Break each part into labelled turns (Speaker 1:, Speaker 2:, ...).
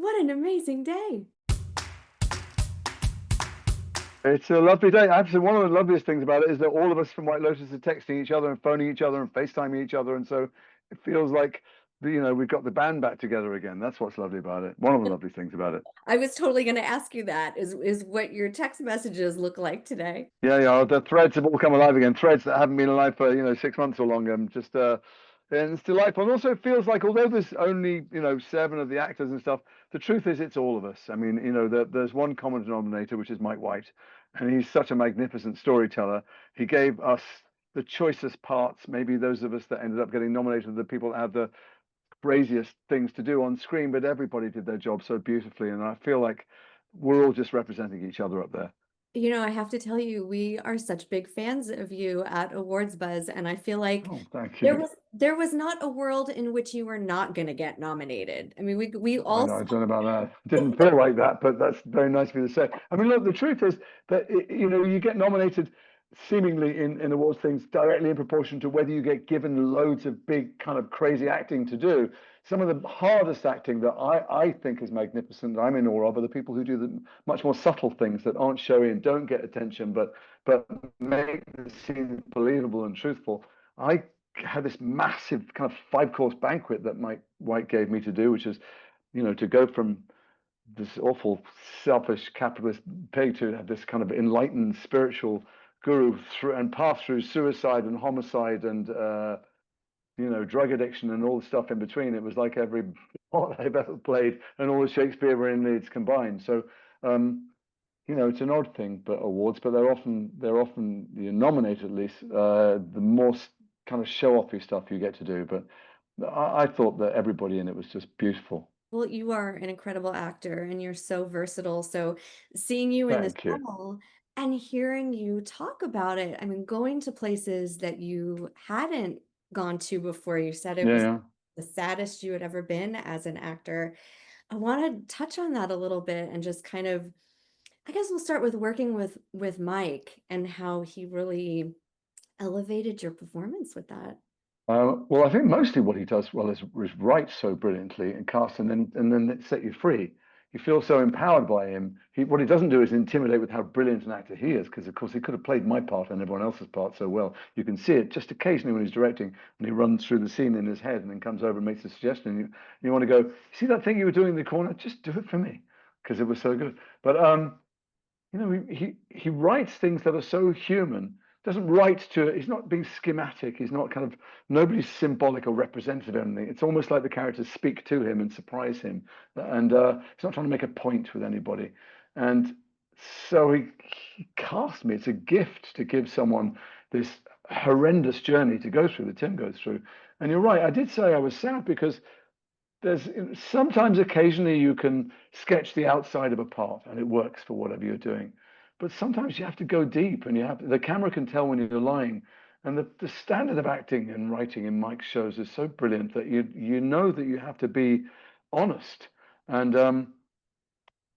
Speaker 1: What an amazing day.
Speaker 2: It's a lovely day. Absolutely, one of the loveliest things about it is that all of us from White Lotus are texting each other and phoning each other and FaceTiming each other, and so it feels like we've got the band back together again. That's what's lovely about it. One of the lovely things about it.
Speaker 1: I was totally going to ask you that is what your text messages look like today.
Speaker 2: Yeah, yeah. The threads have all come alive again. Threads that haven't been alive for 6 months or longer. And it's delightful. And also, it feels like although there's only seven of the actors and stuff, the truth is it's all of us. I mean, there's one common denominator, which is Mike White, and he's such a magnificent storyteller. He gave us the choicest parts. Maybe those of us that ended up getting nominated are the people that have the craziest things to do on screen, but everybody did their job so beautifully. And I feel like we're all just representing each other up there.
Speaker 1: I have to tell you, we are such big fans of you at Awards Buzz, and I feel like
Speaker 2: Oh, thank
Speaker 1: there
Speaker 2: you.
Speaker 1: was there was not a world in which you were not going to get nominated. I mean, we
Speaker 2: I
Speaker 1: all
Speaker 2: know, I don't know about that. Didn't feel like that, but that's very nice of you to say. I mean, look, the truth is that you get nominated seemingly in awards things directly in proportion to whether you get given loads of big kind of crazy acting to do. Some of the hardest acting that I think is magnificent, that I'm in awe of, are the people who do the much more subtle things that aren't showy and don't get attention, but make the scene believable and truthful. I had this massive kind of five-course banquet that Mike White gave me to do, which is to go from this awful selfish capitalist pig to have this kind of enlightened spiritual guru through and pass through suicide and homicide and drug addiction and all the stuff in between. It was like every part I've ever played and all the Shakespearean leads combined. So it's an odd thing, but awards, but they're often nominated at least. The more kind of show-offy stuff you get to do, but I thought that everybody in it was just beautiful.
Speaker 1: Well, you are an incredible actor and you're so versatile. So seeing you in this
Speaker 2: Thank you.
Speaker 1: role and hearing you talk about it, I mean, going to places that you hadn't gone to before, you said it
Speaker 2: Yeah,
Speaker 1: was
Speaker 2: yeah.
Speaker 1: the saddest you had ever been as an actor. I want to touch on that a little bit and just kind of, I guess we'll start with working with Mike and how he really elevated your performance with that.
Speaker 2: Well, I think mostly what he does well is write so brilliantly and cast, and then set you free. You feel so empowered by him. What he doesn't do is intimidate with how brilliant an actor he is, because of course he could have played my part and everyone else's part so well. You can see it just occasionally when he's directing, when he runs through the scene in his head and then comes over and makes a suggestion. You want to go, see that thing you were doing in the corner? Just do it for me, because it was so good. But he writes things that are so human. Doesn't write to. He's not being schematic. He's not kind of nobody's symbolic or representative of anything. It's almost like the characters speak to him and surprise him, and he's not trying to make a point with anybody. And so he cast me. It's a gift to give someone this horrendous journey to go through that Tim goes through. And you're right. I did say I was sad because there's sometimes occasionally you can sketch the outside of a part and it works for whatever you're doing, but sometimes you have to go deep, and the camera can tell when you're lying. And the standard of acting and writing in Mike's shows is so brilliant that you know that you have to be honest. And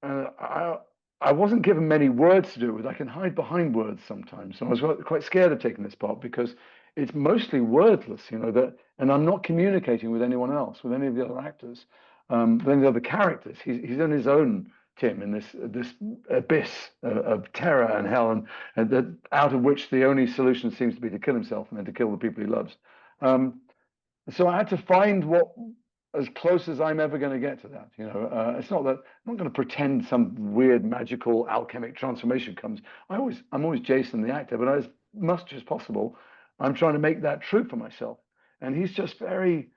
Speaker 2: I wasn't given many words to do it with. I can hide behind words sometimes. So I was quite scared of taking this part because it's mostly wordless, and I'm not communicating with anyone else, with any of the other actors, with any of the other characters. He's in his own Tim in this abyss of terror and hell, and that out of which the only solution seems to be to kill himself and then to kill the people he loves. So I had to find what as close as I'm ever going to get to that. It's not that I'm not going to pretend some weird magical alchemic transformation comes. I'm always Jason the actor, but as much as possible, I'm trying to make that true for myself. And he's just very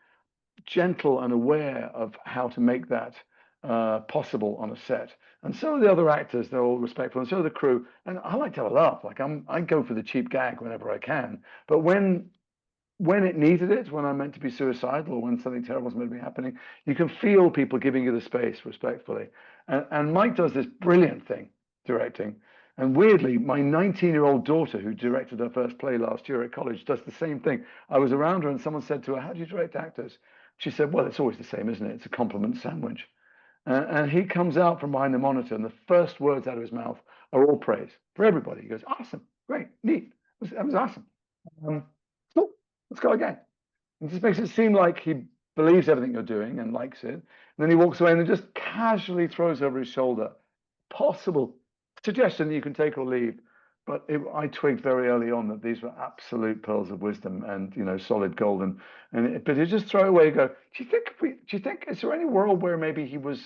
Speaker 2: gentle and aware of how to make that possible on a set. And so are the other actors. They're all respectful, and so are the crew. And I like to have a laugh. Like I go for the cheap gag whenever I can. But when it needed it, when I'm meant to be suicidal or when something terrible is meant to be happening, you can feel people giving you the space respectfully. And Mike does this brilliant thing directing. And weirdly, my 19-year-old daughter, who directed her first play last year at college, does the same thing. I was around her and someone said to her, "How do you direct actors?" She said, "Well, it's always the same, isn't it? It's a compliment sandwich." And he comes out from behind the monitor, and the first words out of his mouth are all praise for everybody. He goes, "Awesome, great, neat. That was awesome. Um, cool. Let's go again." It just makes it seem like he believes everything you're doing and likes it. And then he walks away and then just casually throws over his shoulder, possible suggestion you can take or leave. But I twigged very early on that these were absolute pearls of wisdom and solid gold. But you just throw it away and go, is there any world where maybe he was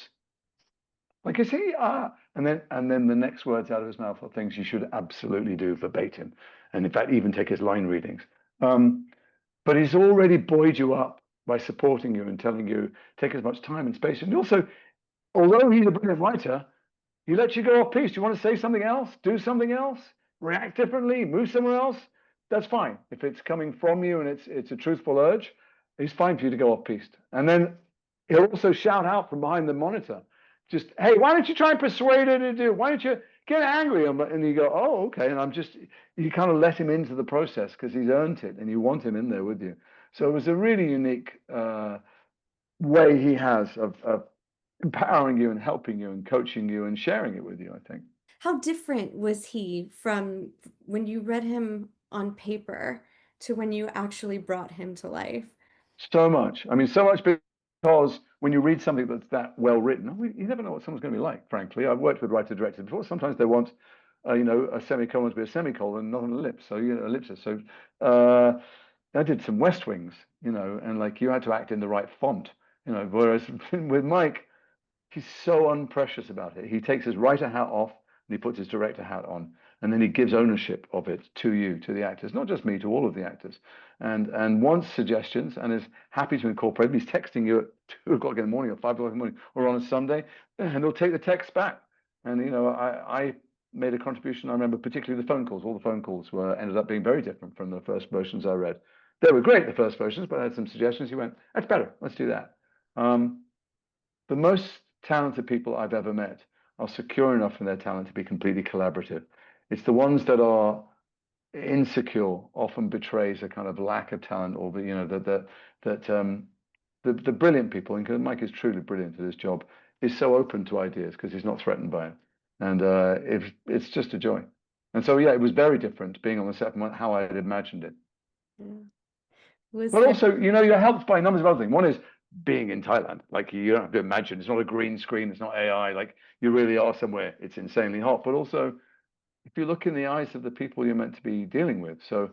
Speaker 2: like, is he and then the next words out of his mouth are things you should absolutely do verbatim, and in fact even take his line readings. Um, but he's already buoyed you up by supporting you and telling you take as much time and space. And also, although he's a brilliant writer, he lets you go off piece. Do you want to say something else? Do something else? React differently? Move somewhere else? That's fine. If it's coming from you and it's a truthful urge, it's fine for you to go off piste. And then he'll also shout out from behind the monitor, just, hey, why don't you try and persuade her to do? Why don't you get angry? And you go, oh, okay. And you kind of let him into the process because he's earned it and you want him in there with you. So it was a really unique way he has of empowering you and helping you and coaching you and sharing it with you, I think.
Speaker 1: How different was he from when you read him on paper to when you actually brought him to life?
Speaker 2: So much. I mean, so much because when you read something that's that well written, you never know what someone's going to be like, frankly. I've worked with writer directors before. Sometimes they want, a semicolon to be a semicolon, not an ellipse. So, ellipsis. So, I did some West Wings, and like you had to act in the right font, whereas with Mike, he's so unprecious about it. He takes his writer hat off and he puts his director hat on, and then he gives ownership of it to you, to the actors, not just me, to all of the actors, and wants suggestions and is happy to incorporate them. He's texting you at 2 o'clock in the morning or 5 o'clock in the morning or on a Sunday, and he'll take the text back. And I made a contribution. I remember particularly the phone calls. All the phone calls were ended up being very different from the first versions I read. They were great, the first versions, but I had some suggestions. He went, "That's better. Let's do that." The most talented people I've ever met are secure enough in their talent to be completely collaborative. It's the ones that are insecure often betrays a kind of lack of talent, or the brilliant people. And Mike is truly brilliant at his job. Is so open to ideas because he's not threatened by it, and it's just a joy. And so yeah, it was very different being on the set from how I had imagined it.
Speaker 1: Yeah. Was
Speaker 2: But
Speaker 1: there
Speaker 2: also, you're helped by numbers of other things. One is being in Thailand. Like you don't have to imagine. It's not a green screen. It's not AI. Like you really are somewhere. It's insanely hot. But also, if you look in the eyes of the people you're meant to be dealing with. So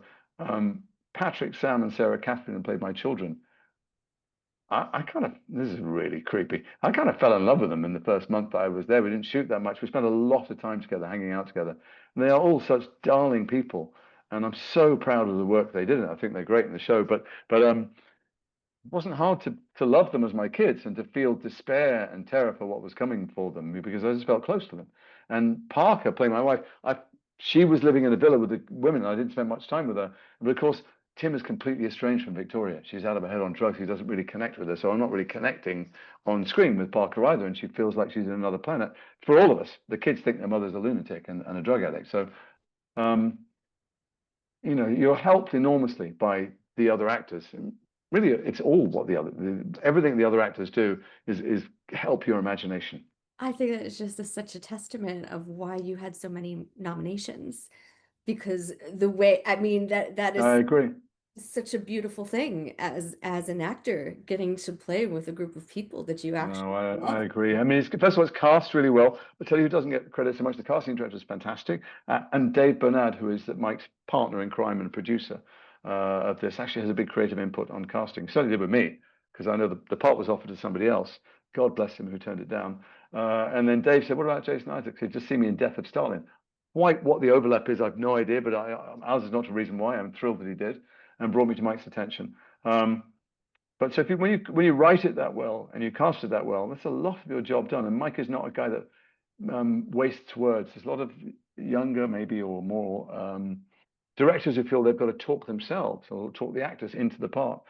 Speaker 2: Patrick, Sam, and Sarah Catherine played my children. I kind of, this is really creepy. I kind of fell in love with them in the first month that I was there. We didn't shoot that much. We spent a lot of time together, hanging out together. And they are all such darling people. And I'm so proud of the work they did. And I think they're great in the show. But it wasn't hard to love them as my kids and to feel despair and terror for what was coming for them because I just felt close to them. And Parker, playing my wife, she was living in a villa with the women. I didn't spend much time with her. But of course, Tim is completely estranged from Victoria. She's out of her head on drugs. He doesn't really connect with her. So I'm not really connecting on screen with Parker either. And she feels like she's in another planet. For all of us, the kids think their mother's a lunatic and a drug addict. So, um, you're helped enormously by the other actors. And really, it's all what everything the other actors do is help your imagination.
Speaker 1: I think that it's just such a testament of why you had so many nominations because the way I mean that
Speaker 2: I
Speaker 1: is
Speaker 2: agree.
Speaker 1: such a beautiful thing as an actor getting to play with a group of people that you
Speaker 2: No,
Speaker 1: actually
Speaker 2: I
Speaker 1: love.
Speaker 2: agree. I mean, first of all, it's cast really well. I'll tell you who doesn't get credit so much. The casting director is fantastic. And Dave Bernard, who is Mike's partner in crime and producer of this, actually has a big creative input on casting. Certainly did with me, because I know the part was offered to somebody else. God bless him who turned it down. And then Dave said, "What about Jason Isaacs? He'd just seen me in Death of Stalin." What the overlap is, I've no idea, but ours is not a reason why. I'm thrilled that he did and brought me to Mike's attention. But so when you write it that well and you cast it that well, that's a lot of your job done. And Mike is not a guy that wastes words. There's a lot of younger, maybe or more directors who feel they've got to talk themselves or talk the actors into the part.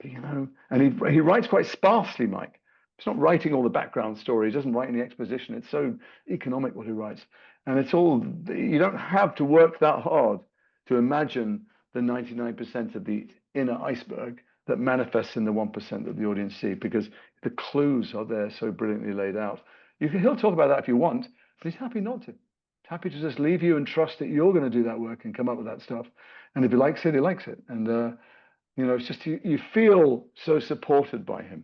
Speaker 2: And he writes quite sparsely, Mike. He's not writing all the background story. He doesn't write any exposition. It's so economic what he writes, and it's all you don't have to work that hard to imagine the 99% of the inner iceberg that manifests in the 1% that the audience see because the clues are there so brilliantly laid out. He'll talk about that if you want, but he's happy not to. He's happy to just leave you and trust that you're going to do that work and come up with that stuff. And if he likes it, he likes it. And it's just you feel so supported by him.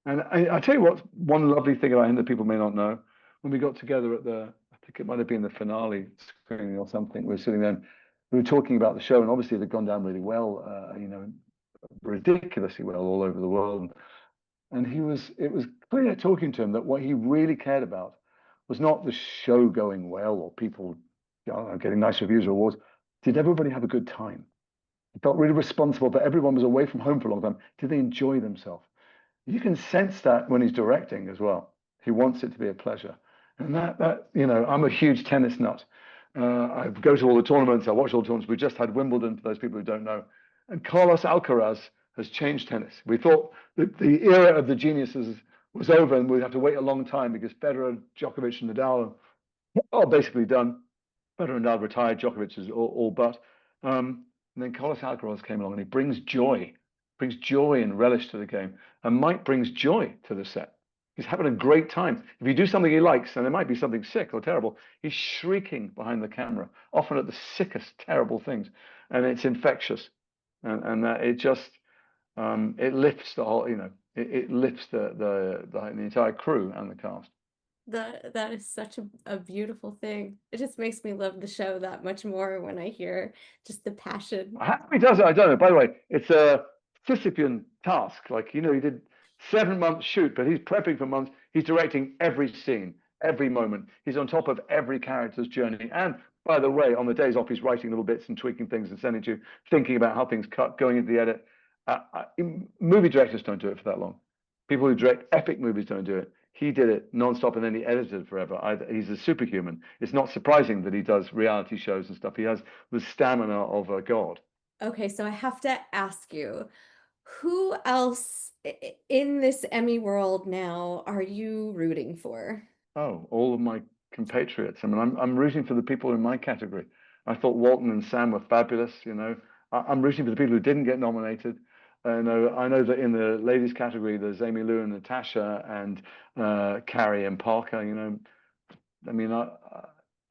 Speaker 2: And I tell you what, one lovely thing about him that people may not know, when we got together at the, I think it might have been the finale screening or something, we were sitting there and we were talking about the show, and obviously it had gone down really well, ridiculously well all over the world. And it was clear talking to him that what he really cared about was not the show going well or people, getting nice reviews or awards. Did everybody have a good time? He felt really responsible that everyone was away from home for a long time. Did they enjoy themselves? You can sense that when he's directing as well. He wants it to be a pleasure. And I'm a huge tennis nut. I go to all the tournaments, I watch all the tournaments. We just had Wimbledon, for those people who don't know. And Carlos Alcaraz has changed tennis. We thought that the era of the geniuses was over and we'd have to wait a long time because Federer, Djokovic, and Nadal are basically done. Federer and Nadal retired, Djokovic is all but. And then Carlos Alcaraz came along and he brings joy and relish to the game. And Mike brings joy to the set. He's having a great time. If you do something he likes, and it might be something sick or terrible, he's shrieking behind the camera, often at the sickest, terrible things, and it's infectious. And that it just it lifts the whole, it lifts the entire crew and the cast.
Speaker 1: That is such a beautiful thing. It just makes me love the show that much more when I hear just the passion.
Speaker 2: How he does it, I don't know. By the way, it's a Sisyphean task. Like, he did 7 months shoot, but he's prepping for months. He's directing every scene, every moment. He's on top of every character's journey. And by the way, on the days off, he's writing little bits and tweaking things and sending to you, thinking about how things cut, going into the edit. Movie directors don't do it for that long. People who direct epic movies don't do it. He did it nonstop and then he edited forever. He's a superhuman. It's not surprising that he does reality shows and stuff. He has the stamina of a god.
Speaker 1: Okay, so I have to ask you, who else in this Emmy world now are you rooting for?
Speaker 2: Oh, all of my compatriots. I mean, I'm rooting for the people in my category. I thought Walton and Sam were fabulous. I'm rooting for the people who didn't get nominated. I know that in the ladies category, there's Amy Lou and Natasha and Carrie and Parker. I mean,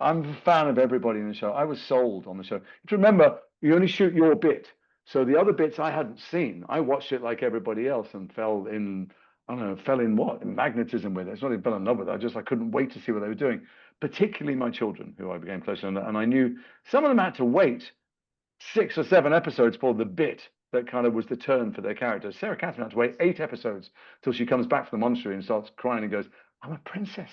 Speaker 2: I'm a fan of everybody in the show. I was sold on the show. To remember, you only shoot your bit. So the other bits I hadn't seen. I watched it like everybody else and I don't know, fell in what? In magnetism with it. It's not even fell in love with it. I couldn't wait to see what they were doing, particularly my children, who I became closer. And I knew some of them had to wait 6 or 7 episodes for the bit that kind of was the turn for their characters. Sarah Catherine had to wait 8 episodes till she comes back from the monastery and starts crying and goes, "I'm a princess.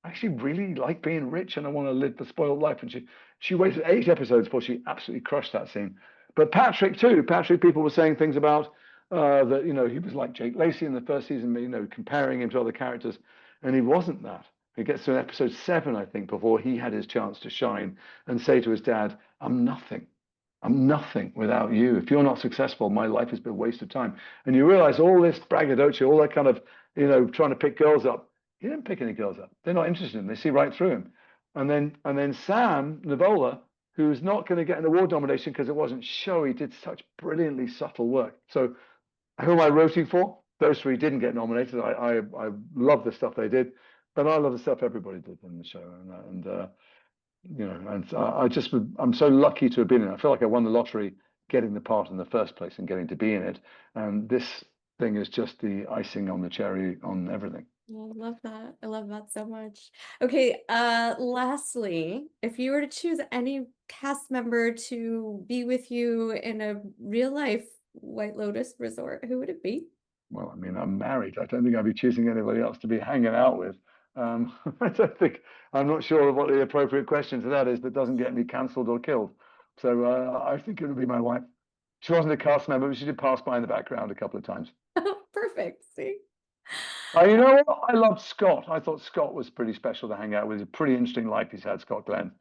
Speaker 2: I actually really like being rich and I want to live the spoiled life." And she waited 8 episodes before she absolutely crushed that scene. But Patrick too. Patrick, people were saying things about that he was like Jake Lacey in the first season, comparing him to other characters, and he wasn't that. He gets to episode 7, I think, before he had his chance to shine and say to his dad, "I'm nothing. I'm nothing without you. If you're not successful, my life has been a waste of time." And you realize all this braggadocio, all that kind of, trying to pick girls up. He didn't pick any girls up. They're not interested in him. They see right through him. And then Sam Nivola, who's not going to get an award nomination because it wasn't showy, did such brilliantly subtle work. So who am I rooting for? Those three didn't get nominated. I love the stuff they did, but I love the stuff everybody did in the show. I'm so lucky to have been in it. I feel like I won the lottery getting the part in the first place and getting to be in it. And this thing is just the icing on the cherry on everything.
Speaker 1: I love that. I love that so much. Okay, lastly, if you were to choose any cast member to be with you in a real life White Lotus resort, who would it be?
Speaker 2: Well, I mean, I'm married. I don't think I'd be choosing anybody else to be hanging out with. I don't think, I'm not sure what the appropriate question to that is that doesn't get me cancelled or killed. So I think it would be my wife. She wasn't a cast member, but she did pass by in the background a couple of times.
Speaker 1: Perfect. See?
Speaker 2: You know what? I loved Scott. I thought Scott was pretty special to hang out with. He's a pretty interesting life he's had, Scott Glenn.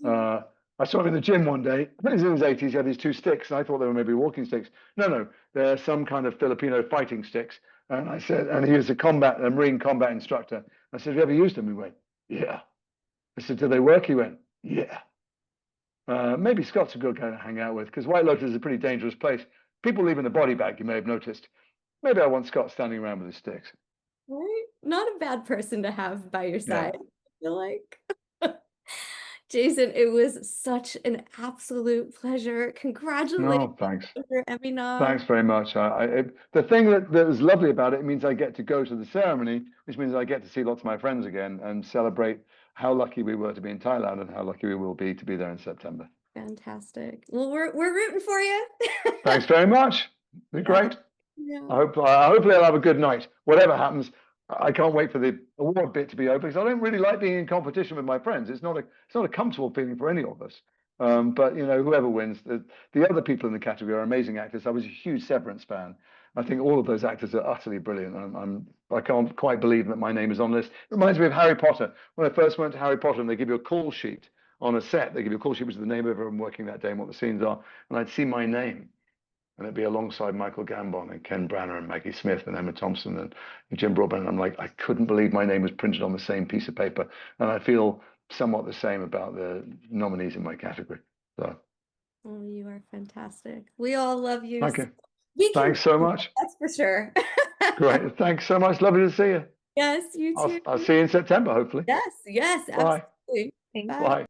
Speaker 2: Uh, I saw him in the gym one day. He's in his 80s. He had these 2 sticks, and I thought they were maybe walking sticks. No, they're some kind of Filipino fighting sticks. And I said, and he was a Marine combat instructor. I said, "Have you ever used them?" He went, "Yeah." I said, "Do they work?" He went, "Yeah." Maybe Scott's a good guy to hang out with because White Lotus is a pretty dangerous place. People leaving the body bag, you may have noticed. Maybe I want Scott standing around with his sticks.
Speaker 1: Right? Not a bad person to have by your
Speaker 2: Yeah.
Speaker 1: side, I feel like. Jason, it was such an absolute pleasure. Congratulations
Speaker 2: No, thanks.
Speaker 1: on your Emmy nom.
Speaker 2: Thanks very much. The thing that was lovely about it, it means I get to go to the ceremony, which means I get to see lots of my friends again and celebrate how lucky we were to be in Thailand and how lucky we will be to be there in September.
Speaker 1: Fantastic. Well, we're rooting for you.
Speaker 2: Thanks very much. Be
Speaker 1: Yeah.
Speaker 2: great.
Speaker 1: Yeah.
Speaker 2: Hopefully I'll have a good night. Whatever happens, I can't wait for the award bit to be over because I don't really like being in competition with my friends. It's not a comfortable feeling for any of us. But you know, whoever wins, the other people in the category are amazing actors. I was a huge Severance fan. I think all of those actors are utterly brilliant. I can't quite believe that my name is on this. It reminds me of Harry Potter. When I first went to Harry Potter, and they give you a call sheet on a set. They give you a call sheet, which is the name of everyone working that day and what the scenes are. And I'd see my name and it'd be alongside Michael Gambon and Ken Branagh and Maggie Smith and Emma Thompson and Jim Broadbent. And I'm like, I couldn't believe my name was printed on the same piece of paper. And I feel somewhat the same about the nominees in my category. So,
Speaker 1: Oh, you are fantastic. We all love you.
Speaker 2: okay.
Speaker 1: We can,
Speaker 2: Thanks so much.
Speaker 1: that's for sure.
Speaker 2: Great. Thanks so much. Lovely to see you.
Speaker 1: Yes, you too.
Speaker 2: I'll see you in September, hopefully.
Speaker 1: Yes, yes,
Speaker 2: Bye.
Speaker 1: absolutely. Bye.
Speaker 2: Bye.